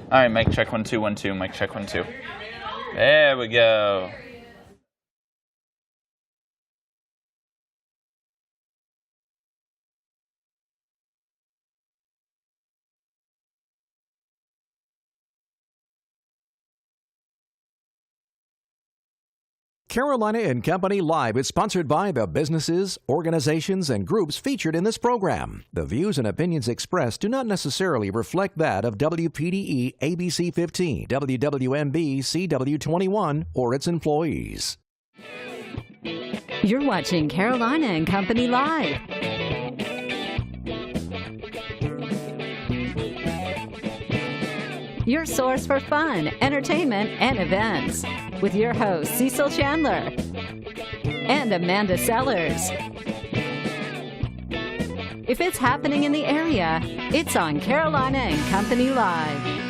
All right, mic check 1 2 1 2. Mic check 1 2. There we go. Carolina and Company Live is sponsored by the businesses, organizations, and groups featured in this program. The views and opinions expressed do not necessarily reflect that of WPDE ABC 15, WWMB CW21, or its employees. You're watching Carolina and Company Live. Your source for fun, entertainment, and events. With your hosts, Cecil Chandler and Amanda Sellers. If it's happening in the area, it's on Carolina and Company Live.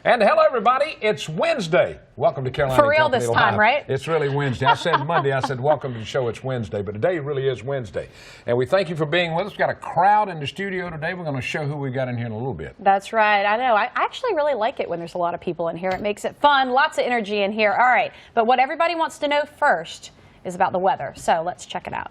And hello, everybody. It's Wednesday. Welcome to Carolina. For real Company this Live. time, right? It's really Wednesday. I said Monday. I said welcome to the show. It's Wednesday, but today really is Wednesday. And we thank you for being with us. We've got a crowd in the studio today. We're going to show who we got in here in a little bit. That's right. I know. I actually really like it when there's a lot of people in here. It makes it fun. Lots of energy in here. All right. But what everybody wants to know first is about the weather. So let's check it out.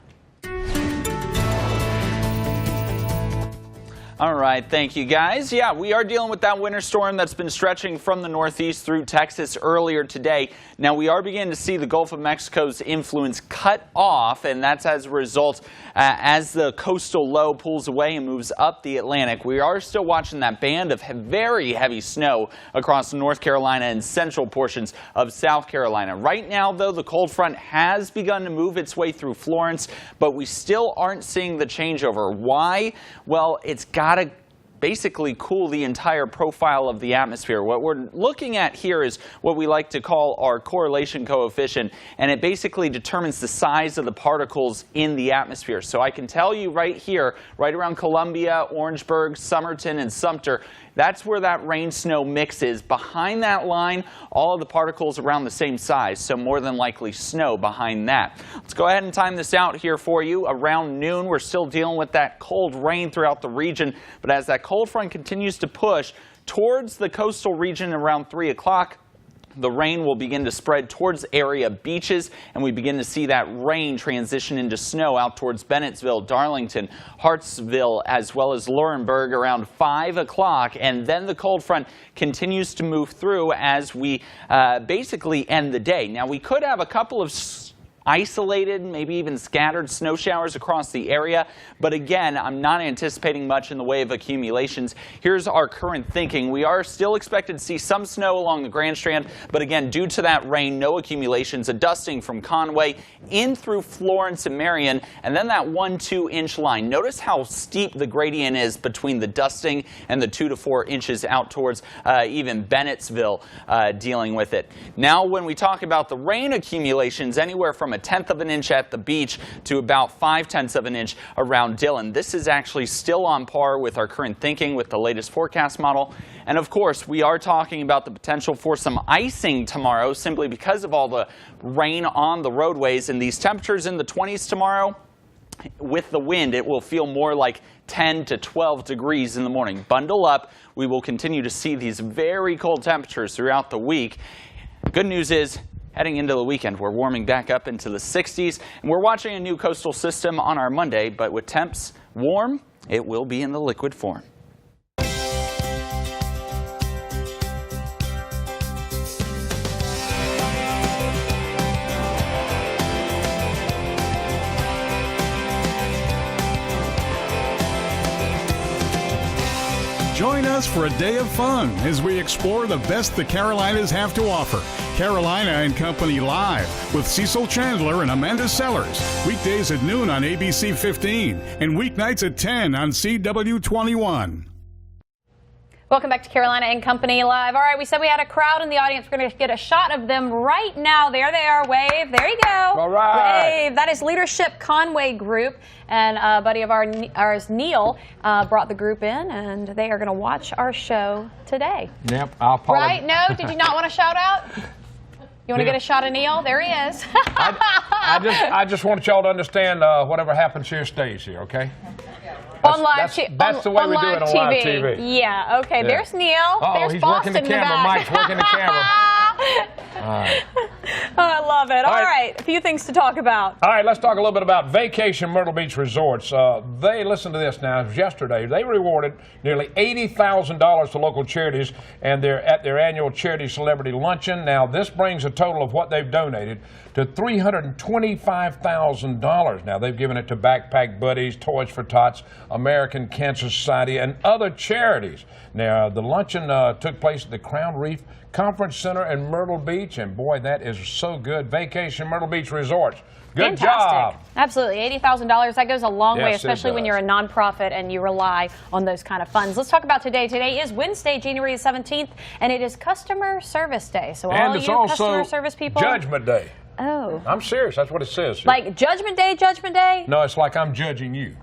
All right, thank you guys. Yeah, we are dealing with that winter storm that's been stretching from the northeast through Texas earlier today. Now, we are beginning to see the Gulf of Mexico's influence cut off, and that's as a result as the coastal low pulls away and moves up the Atlantic. We are still watching that band of very heavy snow across North Carolina and central portions of South Carolina. Right now, though, the cold front has begun to move its way through Florence, but we still aren't seeing the changeover. Why? Well, it's got to basically cool the entire profile of the atmosphere. What we're looking at here is what we like to call our correlation coefficient, and it basically determines the size of the particles in the atmosphere. So I can tell you right here, right around Columbia, Orangeburg, Somerton, and Sumter, that's where that rain-snow mix is. Behind that line, all of the particles around the same size, so more than likely snow behind that. Let's go ahead and time this out here for you. Around noon, we're still dealing with that cold rain throughout the region, but as that cold front continues to push towards the coastal region around 3 o'clock, the rain will begin to spread towards area beaches, and we begin to see that rain transition into snow out towards Bennettsville, Darlington, Hartsville, as well as Laurinburg around 5 o'clock. And then the cold front continues to move through as we basically end the day. Now, we could have a couple of isolated, maybe even scattered snow showers across the area. But again, I'm not anticipating much in the way of accumulations. Here's our current thinking. We are still expected to see some snow along the Grand Strand, but again, due to that rain, no accumulations. A dusting from Conway in through Florence and Marion, and then that 1-2 inch line. Notice how steep the gradient is between the dusting and the 2 to 4 inches out towards even Bennettsville dealing with it. Now, when we talk about the rain accumulations, anywhere from 1/10 of an inch at the beach to about 5/10 of an inch around Dillon. This is actually still on par with our current thinking with the latest forecast model. And of course, we are talking about the potential for some icing tomorrow simply because of all the rain on the roadways, and these temperatures in the 20s tomorrow. With the wind, it will feel more like 10 to 12 degrees in the morning. Bundle up. We will continue to see these very cold temperatures throughout the week. Good news is, heading into the weekend, we're warming back up into the 60s, and we're watching a new coastal system on our Monday, but with temps warm, it will be in the liquid form. Join us for a day of fun as we explore the best the Carolinas have to offer. Carolina and Company Live with Cecil Chandler and Amanda Sellers. Weekdays at noon on ABC 15 and weeknights at 10 on CW21. Welcome back to Carolina and Company Live. All right, we said we had a crowd in the audience. We're going to get a shot of them right now. There they are. Wave. There you go. All right. Wave. That is Leadership Conway Group. And a buddy of ours, Neil, brought the group in, and they are going to watch our show today. Yep, I'll apologize. Right? No? Did you not want to shout out? You want to get a shot of Neil? There he is. I just want y'all to understand whatever happens here stays here, okay? That's the way we do it on live TV. Yeah, okay. Yeah. There's Neil. There's he's Boston working the camera. Mike's working the camera. Oh, I love it. All right, a few things to talk about. All right, let's talk a little bit about Vacation Myrtle Beach Resorts. Listen to this now. It was yesterday. They rewarded nearly $80,000 to local charities and at their annual charity celebrity luncheon. Now, this brings a total of what they've donated to $325,000. Now, they've given it to Backpack Buddies, Toys for Tots, American Cancer Society, and other charities. Now, the luncheon took place at the Crown Reef Conference Center in Myrtle Beach, and boy, that is so good. Vacation Myrtle Beach Resorts. Good job. Absolutely. $80,000. That goes a long way, Yes, especially when you're a nonprofit and you rely on those kind of funds. Let's talk about today. Today is Wednesday, January 17th, and it is Customer Service Day. So all you customer service people. Judgment Day. Oh. I'm serious. That's what it says. Like Judgment Day, Judgment Day? No, it's like I'm judging you.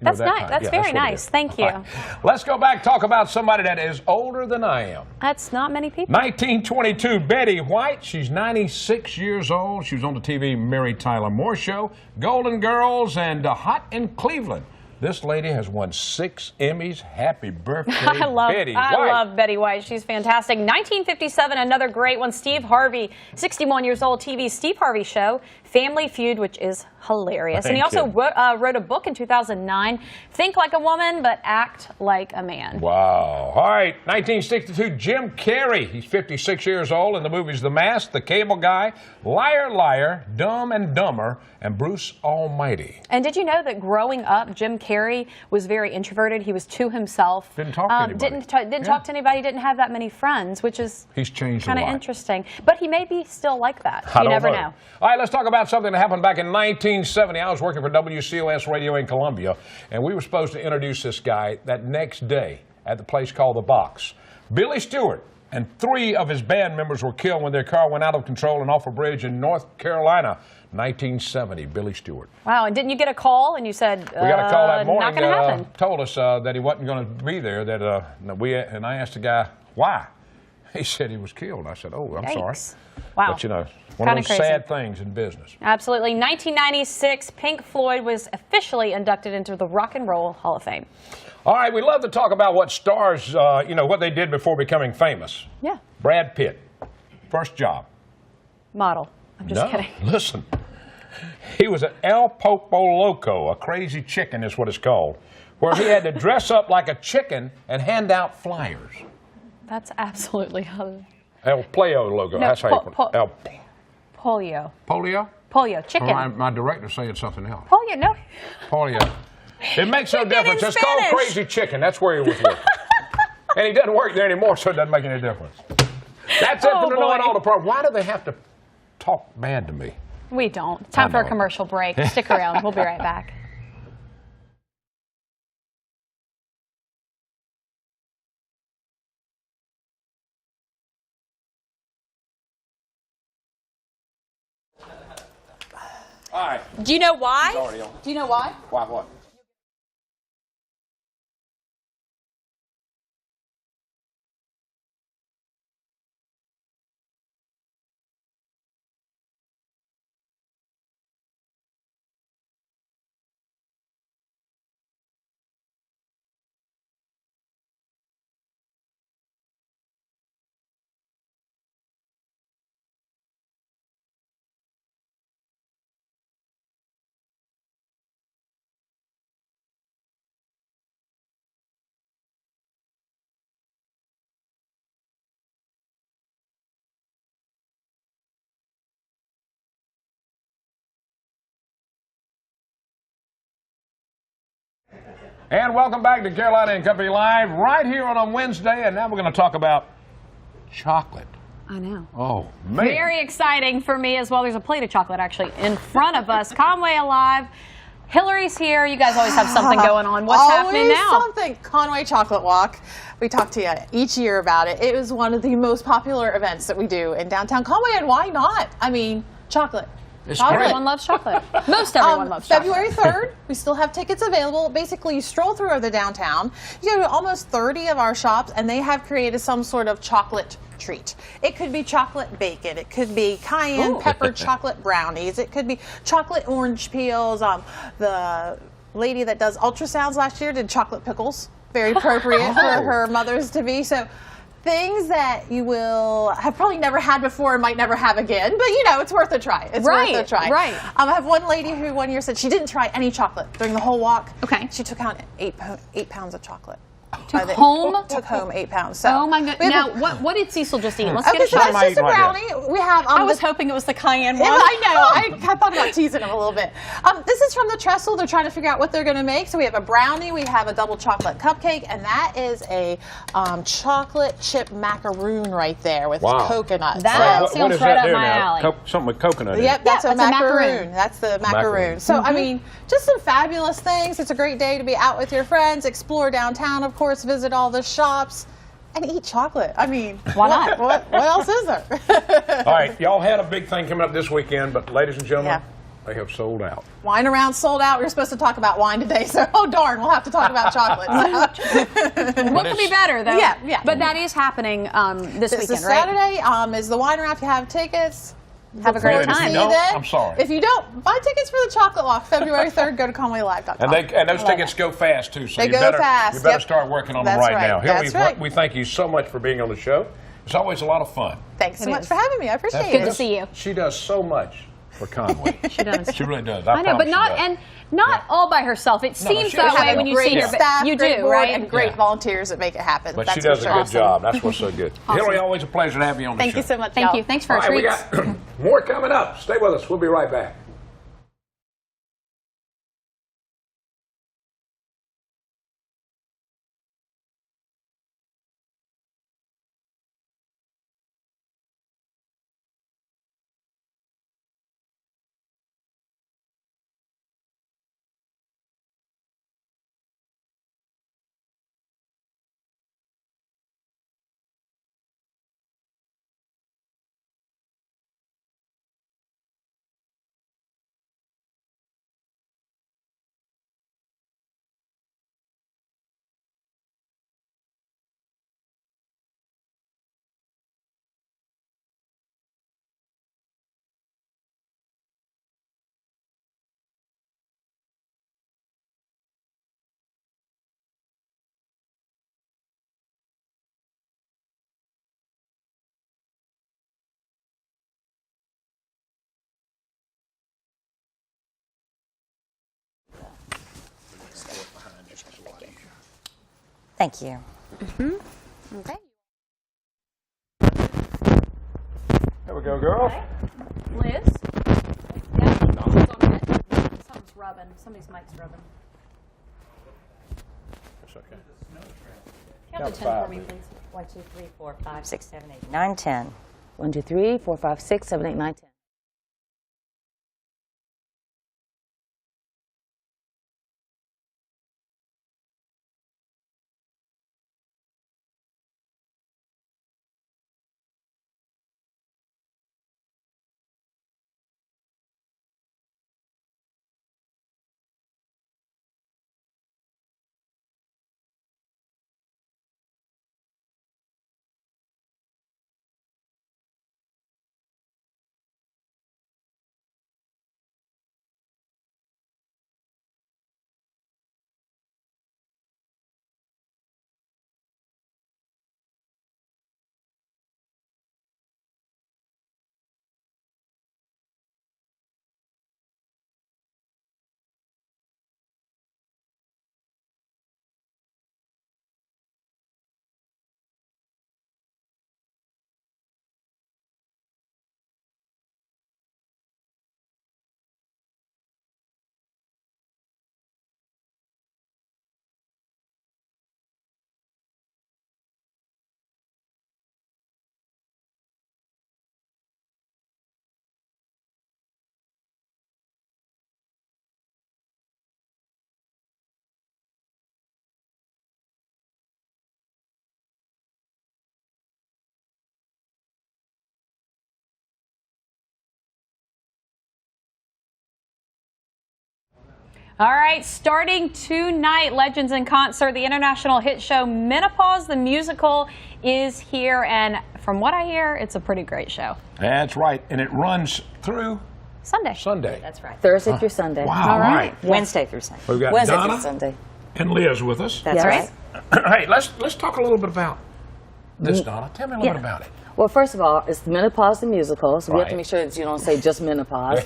That's nice. That's very nice. Thank you. Right. Let's go back and talk about somebody that is older than I am. That's not many people. 1922, Betty White. She's 96 years old. She was on the TV Mary Tyler Moore Show, Golden Girls, and Hot in Cleveland. This lady has won 6 Emmys. Happy birthday, Betty White. I love Betty White. She's fantastic. 1957, another great one. Steve Harvey, 61 years old, TV Steve Harvey Show, Family Feud, which is hilarious. And he also wrote a book in 2009, Think Like a Woman, but Act Like a Man. Wow. All right, 1962, Jim Carrey. He's 56 years old in the movies The Mask, The Cable Guy, Liar, Liar, Dumb and Dumber, and Bruce Almighty. And did you know that growing up, Jim Carrey was very introverted? He was to himself. Didn't talk to anybody. Didn't talk to anybody, didn't have that many friends, which is He's changed kind a of lot. Interesting. But he may be still like that. You never know. All right, let's talk about something that happened back in 1970. I was working for WCOS Radio in Columbia, and we were supposed to introduce this guy that next day at the place called The Box. Billy Stewart and 3 of his band members were killed when their car went out of control and off a bridge in North Carolina. 1970, Billy Stewart. Wow, and didn't you get a call and you said, we got a call that morning not going to happen. Told us that he wasn't going to be there, and I asked the guy, why? He said he was killed. I said, oh, I'm sorry. Wow. But, you know, one of those sad things in business. Absolutely. 1996, Pink Floyd was officially inducted into the Rock and Roll Hall of Fame. All right, we love to talk about what stars, what they did before becoming famous. Yeah. Brad Pitt, first job. Model. I'm just kidding. Listen. He was an El Popo Loco, a crazy chicken is what it's called, where he had to dress up like a chicken and hand out flyers. That's absolutely El Pleo Logo. No, that's how you put it. Polio. Polio? Polio, chicken. My director's saying something else. Polio, no. Polio. It makes no difference. It's called Crazy Chicken. That's where he was working. And he doesn't work there anymore, so it doesn't make any difference. That's it for knowing all the problems. Why do they have to talk bad to me? We don't. Time for a commercial break. Stick around. We'll be right back. All right. Do you know why? Do you know why? Why what? And welcome back to Carolina and Company Live, right here on a Wednesday. And now we're going to talk about chocolate. I know. Oh, man. Very exciting for me as well. There's a plate of chocolate actually in front of us. Conway Alive. Hillary's here. You guys always have something going on. What's happening now? Something. Conway Chocolate Walk. We talk to you each year about it. It was one of the most popular events that we do in downtown Conway, and why not? I mean, chocolate. It's Chocolate. great. Everyone loves chocolate. Most everyone loves chocolate. February 3rd, we still have tickets available. Basically, you stroll through the downtown. You go to almost 30 of our shops, and they have created some sort of chocolate treat. It could be chocolate bacon. It could be cayenne pepper chocolate brownies. It could be chocolate orange peels. The lady that does ultrasounds last year did chocolate pickles. Very appropriate for her mothers to be. So things that you will have probably never had before and might never have again, but you know, it's worth a try. It's worth a try. Right. I have one lady who one year said she didn't try any chocolate during the whole walk. Okay. She took out 8 pounds of chocolate. Took home? Took home 8 pounds. So Oh my goodness. Now, what did Cecil just eat? Let's get Okay, a so shot. that's just a Right brownie. We have. I was hoping it was the cayenne one. Yeah, I know. I thought about teasing him a little bit. This is from the Trestle. They're trying to figure out what they're going to make. So we have a brownie, we have a double chocolate cupcake, and that is a chocolate chip macaroon right there with coconut. That What sounds is right that up there my now? alley. Something with coconut in it. Yep, that's a that's a macaroon. macaroon. That's the macaroon. So, I mean, just some fabulous things. It's a great day to be out with your friends, explore downtown, of course, visit all the shops, and eat chocolate. I mean, Why not? What else is there? All right, y'all had a big thing coming up this weekend, but ladies and gentlemen, Yeah. they have sold out. Wine around sold out. We were supposed to talk about wine today, so oh darn, we'll have to talk about chocolate. What could be better, though? Yeah. But that is happening this This weekend, is right? Saturday. Is the wine around? If you have tickets, Have a great And if you time. don't, then. I'm sorry. If you don't, buy tickets for the Chocolate Walk, February 3rd. Go to ConwayLive.com. And those tickets go fast too, so They you go better fast, you better yep. start working on them That's right right, now. Hilary, that's right. we thank you so much for being on the show. It's always a lot of fun. Thanks so It much is. for having me. I appreciate Good it. to see you. She does so much for Conway. She does. She really does. I know, promise but she not does. not all by herself. It seems she that does way have when a you great see her, but staff, you great do, board, right? and great Yeah. volunteers that make it happen. But That's she for does a sure. good job. That's what's so good. Hillary, always a pleasure to have you on the Thank show. you so much. Thank y'all. you. Thanks for All our right, we treats. got more coming up. Stay with us. We'll be right back. Thank you. Okay. There we go, girls. Liz? Yeah, something's rubbing. Somebody's mic's rubbing. It's okay. Count to 10 for me, please. 1, 2, 3, 4, 5, 6, 7, 8, 9, 10. 1, 2, 3, 4, 5, 6, 7, 8, 9, 10. All right, starting tonight, Legends in Concert, the international hit show Menopause the Musical is here, and from what I hear, it's a pretty great show. That's right, and it runs through Sunday. That's right. Thursday through Sunday. Wow, All right. Wednesday through Sunday. We've got Wednesday Donna through Sunday. and Liz with us. That's Yes. right. Hey, let's talk a little bit about this, Donna. Tell me a little bit about it. Well, first of all, it's Menopause the Musical, so we have to Right. make sure that you don't say just Menopause.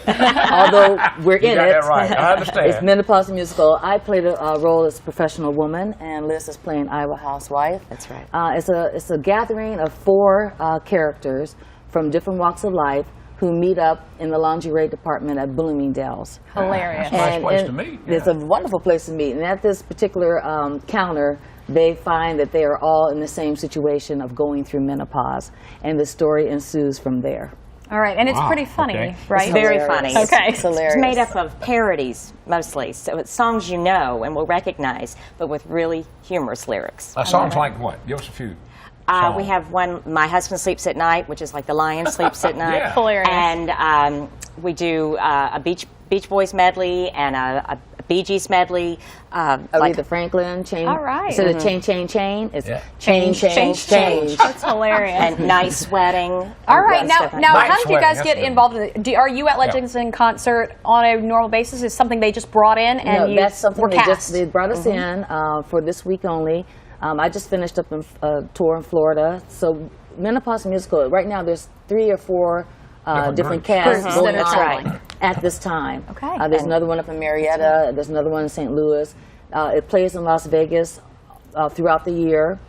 Although we're You in got it. that right. I understand. It's Menopause the Musical. I played a role as a professional woman, and Liz is playing Iowa housewife. That's right. It's a gathering of 4 characters from different walks of life who meet up in the lingerie department at Bloomingdale's. Hilarious. That's a nice place to meet. It's a wonderful place to meet. And at this particular counter, they find that they are all in the same situation of going through menopause. And the story ensues from there. All right, and it's Wow, pretty funny, okay. right? It's very hilarious. funny. Okay. It's hilarious. It's made up of parodies, mostly. So it's songs you know and will recognize, but with really humorous lyrics. Songs like what? Give us a few. We have one, My Husband Sleeps at Night, which is like the lion sleeps at night. Yeah. Hilarious. And we do a Beach Boys medley and a Bee Gees medley. Aretha Franklin, chain. All right. Instead of chain, it's Yeah. change. That's hilarious. and nice sweating. All right, now Night how did you sweating, guys that's get good. involved in it? Are you at Legends in Concert on a normal basis? Is something they just brought in and No, you that's something were cast? they brought us in for this week only. I just finished up a tour in Florida. So Menopause Musical, right now there's 3 or 4 different groups. casts Groups going that are on traveling. at this time. Okay. There's another one up in Marietta. There's another one in St. Louis. It plays in Las Vegas throughout the year.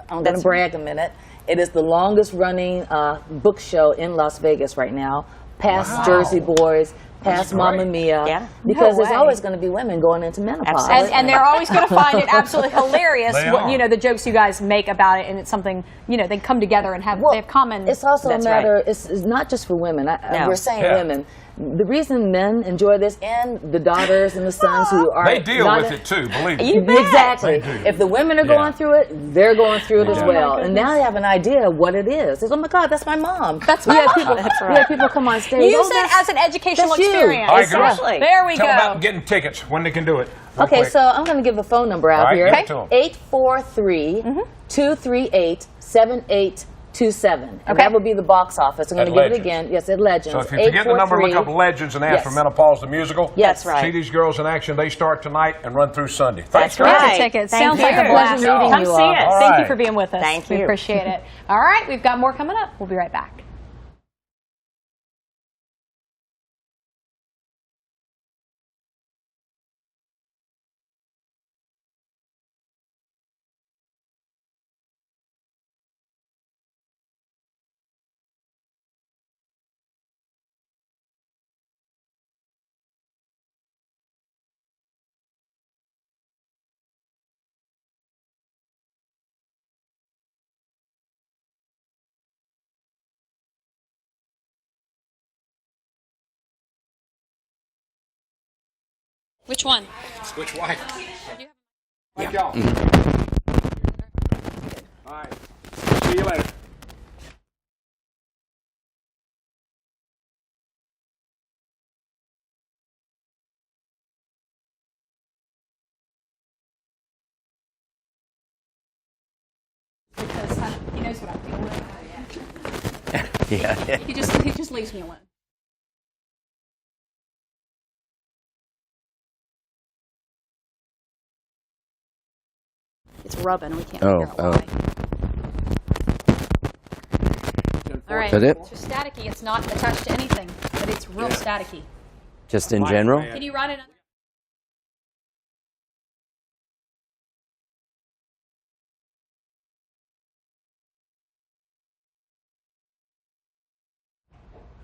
I'm going to brag a minute. It is the longest running book show in Las Vegas right now, past Wow. Jersey Boys, past great. Mamma Mia. Yeah. Because there's way. always going to be women going into menopause. Absolutely. And they're always going to find it absolutely hilarious, They what, are. you know, the jokes you guys make about it, and it's something, you know, they come together and they have common. It's also That's a matter. right. It's not just for women. No. We're saying Yeah. women. The reason men enjoy this, and the daughters and the sons who are They deal not with it too, believe me. You bet. Exactly. They do. If the women are Yeah. going through it, they're going through it as Yeah. well. And now they have an idea of what it is. It's, oh my God, that's my mom. That's we my had mom. people. That's We right. had people come on stage. Use "Oh, it that's- as an educational that's you." experience. All right, girls. Exactly. There we Tell go. them about getting tickets, when they can do it. real Okay, quick. so I'm going to give a phone number out All right, here. give it to 'em. 843-238-7827. And Okay. that will be the box office. I'm going At to give it Legends. again. Yes, at Legends. So if you forget the number, look up 843 Legends and ask Yes. for Menopause the Musical. Yes. That's right. See these girls in action. They start tonight and run through Sunday. Thanks, That's guys. right. Get the tickets. Thank Sounds like you. a blast. Pleasure meeting Come you see all. it. All Thank you right. for being with us. Thank We you. appreciate it. All right, we've got more coming up. We'll be right back. Which one? Which way? Thank y'all. All right. See you later. Because he knows what I'm feeling. Yeah. He just leaves me alone. It's rubbing. We can't figure out why. All right. Is it? It's just staticky. It's not attached to anything, but it's real staticky. Just in general? Can you run it?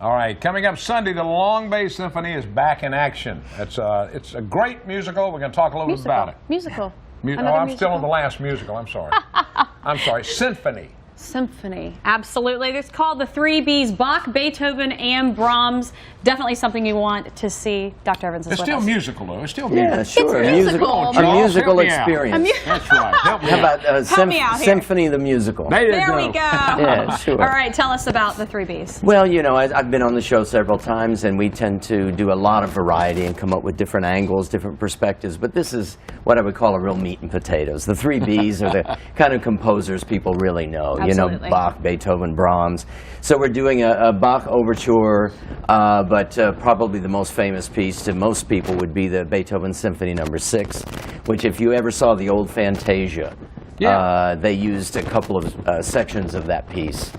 All right, coming up Sunday, the Long Bay Symphony is back in action. It's a great musical. We're going to talk a little bit about it. Musical. I'm still on the last musical. I'm sorry. I'm sorry. Symphony. Symphony. Absolutely. It's called the 3 Bs, Bach, Beethoven, and Brahms. Definitely something you want to see. Dr. Evans is It's with still us. musical, though. It's still musical. Yeah, sure. It's musical. A Charles, musical help me out. experience. That's right. Help me How out. about Help me out here. Symphony the Musical? There we go. Yeah, sure. All right, tell us about the 3 Bs. Well, you know, I've been on the show several times, and we tend to do a lot of variety and come up with different angles, different perspectives. But this is what I would call a real meat and potatoes. The 3 Bs are the kind of composers people really know. Absolutely. You know, Bach, Beethoven, Brahms. So we're doing a Bach overture, but probably the most famous piece to most people would be the Beethoven Symphony No. 6, which if you ever saw the old Fantasia, they used a couple of sections of that piece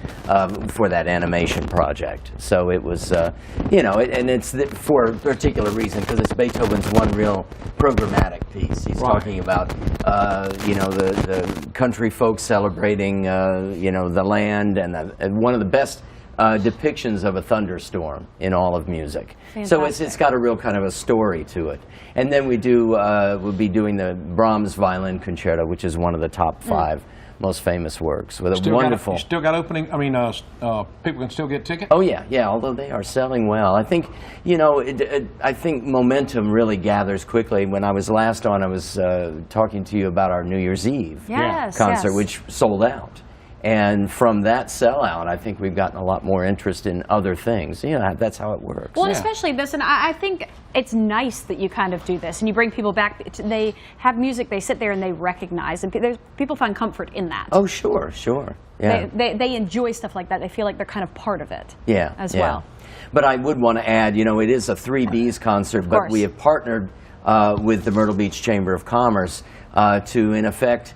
for that animation project. So it was, you know, and it's for a particular reason, because it's Beethoven's one real programmatic piece. He's talking about, you know, the country folks celebrating, you know, the land, and one of the best depictions of a thunderstorm in all of music. Fantastic. So it's got a real kind of a story to it. And then we'll be doing the Brahms Violin Concerto, which is one of the top 5 most famous works, with a wonderful... You still got opening, I mean, people can still get tickets? Oh, yeah, although they are selling well. I think, you know, I think momentum really gathers quickly. When I was last on, I was talking to you about our New Year's Eve concert, which sold out. And from that sellout, I think we've gotten a lot more interest in other things. You know, that's how it works. Well, especially this, and I think it's nice that you kind of do this, and you bring people back. They have music, they sit there and they recognize, and people find comfort in that. Oh, sure. Yeah. They enjoy stuff like that. They feel like they're kind of part of it as well. But I would want to add, you know, it is a 3 Bs concert, but we have partnered with the Myrtle Beach Chamber of Commerce to, in effect,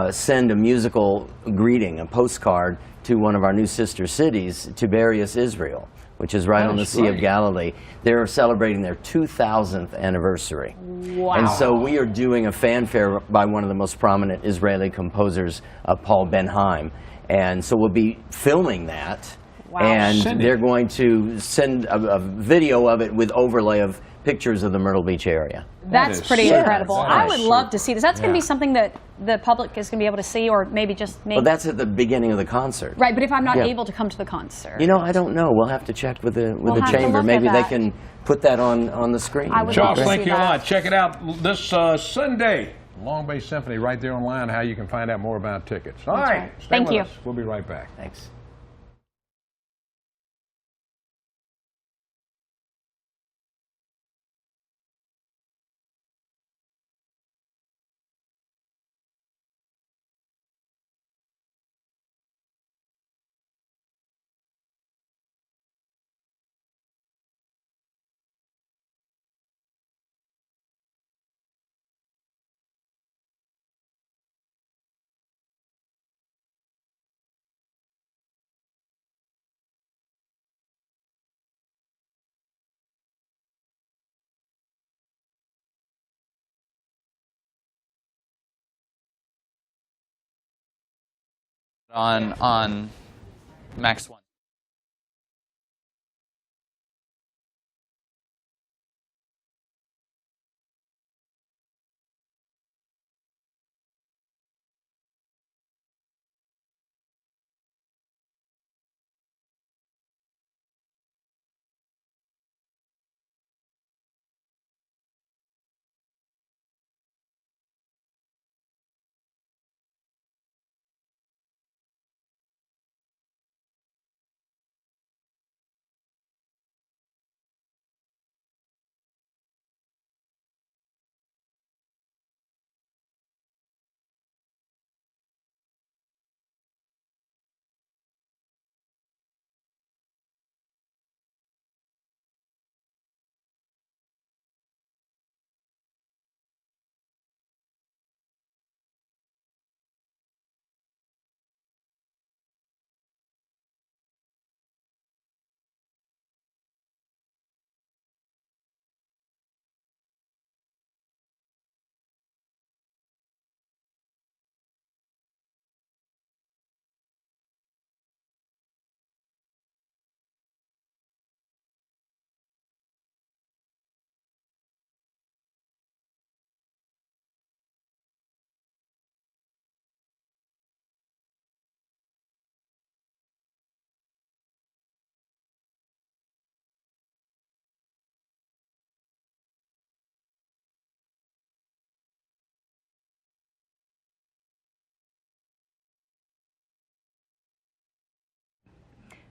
send a musical greeting, a postcard, to one of our new sister cities, Tiberias, Israel, which is right on the Sea of Galilee. They're celebrating their 2000th anniversary. Wow. And so we are doing a fanfare by one of the most prominent Israeli composers, Paul Ben-Haim. And so we'll be filming that. Wow. And they're going to send a video of it with overlay of pictures of the Myrtle Beach area. That's pretty incredible. I would nice. love to see this. That's going to be something that the public is going to be able to see, or maybe just Well, that's at the beginning of the concert. Right, but if I'm not able to come to the concert. You know, I don't know. We'll have to check with the have to chamber. look Maybe at they that. can put that on the screen. I would Charles, love to thank see you a that. lot. Check it out this Sunday. Long Bay Symphony right there online, how you can find out more about tickets. All right. right. Stay Thank with you. us. We'll be right back. Thanks. On Max 1.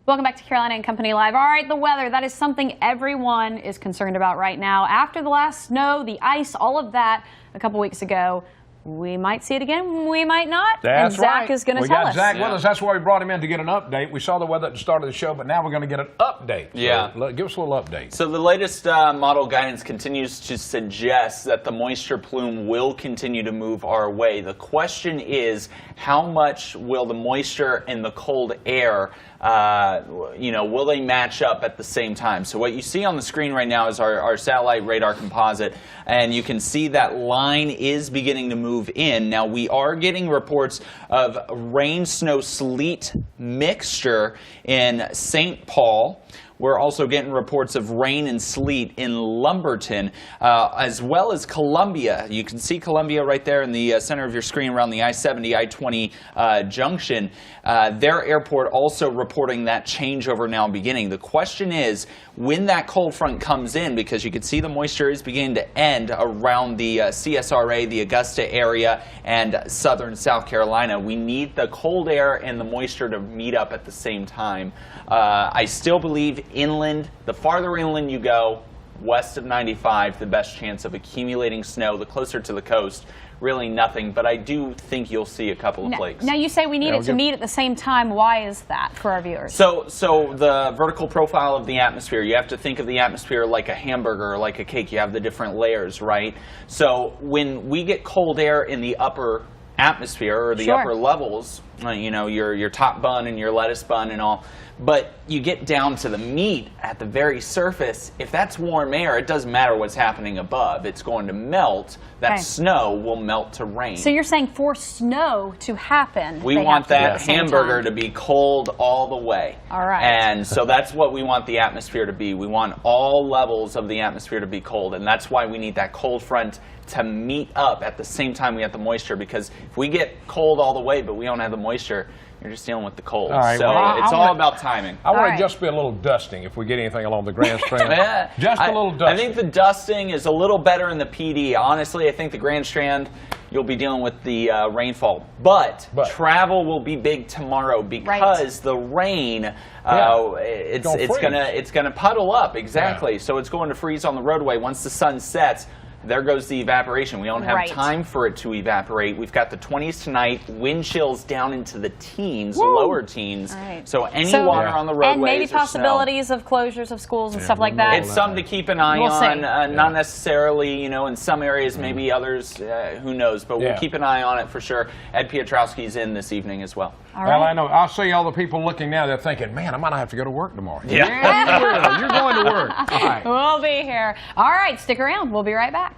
Welcome back to Carolina and Company Live. All right, the weather, that is something everyone is concerned about right now. After the last snow, the ice, all of that a couple weeks ago, we might see it again, we might not. That's and Zach right. is going to We tell got us. Zach with us. That's why we brought him in to get an update. We saw the weather at the start of the show, but now we're going to get an update. Yeah. So, give us a little update. So the latest model guidance continues to suggest that the moisture plume will continue to move our way. The question is, how much will the moisture and the cold air, will they match up at the same time? So what you see on the screen right now is our satellite radar composite, and you can see that line is beginning to move in. Now we are getting reports of rain, snow, sleet mixture in St. Paul. We're also getting reports of rain and sleet in Lumberton, as well as Columbia. You can see Columbia right there in the center of your screen around the I-70, I-20 junction. Their airport also reporting that changeover now beginning. The question is, when that cold front comes in, because you can see the moisture is beginning to end around the CSRA, the Augusta area, and southern South Carolina, we need the cold air and the moisture to meet up at the same time. I still believe inland, the farther inland you go, west of 95, the best chance of accumulating snow. The closer to the coast, really nothing, but I do think you'll see a couple of flakes. Now you say we need it to meet at the same time. Why is that for our viewers? So the vertical profile of the atmosphere, you have to think of the atmosphere like a hamburger or like a cake. You have the different layers, right? So when we get cold air in the upper atmosphere or the upper levels, your top bun and your lettuce bun and all, but you get down to the meat at the very surface. If that's warm air, it doesn't matter what's happening above. It's going to melt. That snow will melt to rain. So you're saying for snow to happen, we want that hamburger to be cold all the way. All right. And so that's what we want the atmosphere to be. We want all levels of the atmosphere to be cold, and that's why we need that cold front to meet up at the same time we have the moisture, because if we get cold all the way but we don't have the moisture, you're just dealing with the cold. All right, so it's all about timing. I want to just be a little dusting if we get anything along the Grand Strand. Just a little dusting. I think the dusting is a little better in the PD. Honestly, I think the Grand Strand, you'll be dealing with the rainfall. But travel will be big tomorrow because the rain, it's gonna puddle up. Exactly. So it's going to freeze on the roadway once the sun sets. There goes the evaporation. We don't have time for it to evaporate. We've got the 20s tonight, wind chills down into the teens, lower teens. So any water on the roadways, and maybe possibilities of closures of schools and stuff like that. It's something to keep an eye on. Not necessarily, in some areas, maybe others, who knows. But we'll keep an eye on it for sure. Ed Piotrowski's in this evening as well. Well, I know. I'll see all the people looking now. They're thinking, man, I might not have to go to work tomorrow. Yeah. You're going to work. All right. We'll be here. All right, stick around. We'll be right back.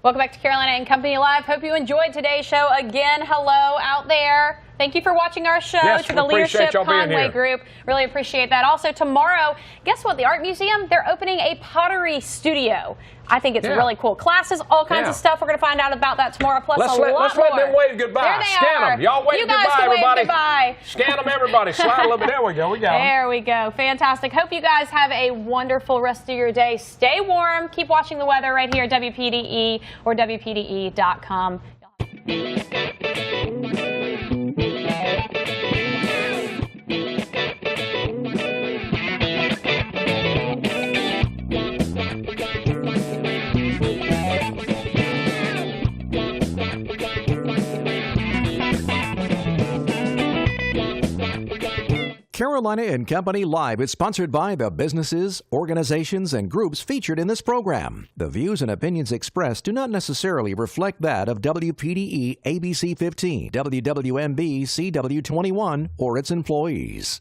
Welcome back to Carolina and Company Live. Hope you enjoyed today's show. Again, hello out there. Thank you for watching our show. To the Leadership Conway Group. Really appreciate that. Also, tomorrow, guess what? The Art Museum, they're opening a pottery studio. I think it's really cool. Classes, all kinds of stuff. We're going to find out about that tomorrow, plus let's a lot more. Let's let them wave goodbye. There they Scan are. them. Y'all wave goodbye, everybody. Goodbye. Scan them, everybody. Slide a little bit. There we go. We got them. There we go. Fantastic. Hope you guys have a wonderful rest of your day. Stay warm. Keep watching the weather right here at WPDE or WPDE.com. Carolina and Company Live is sponsored by the businesses, organizations, and groups featured in this program. The views and opinions expressed do not necessarily reflect that of WPDE ABC 15, WWMB CW 21, or its employees.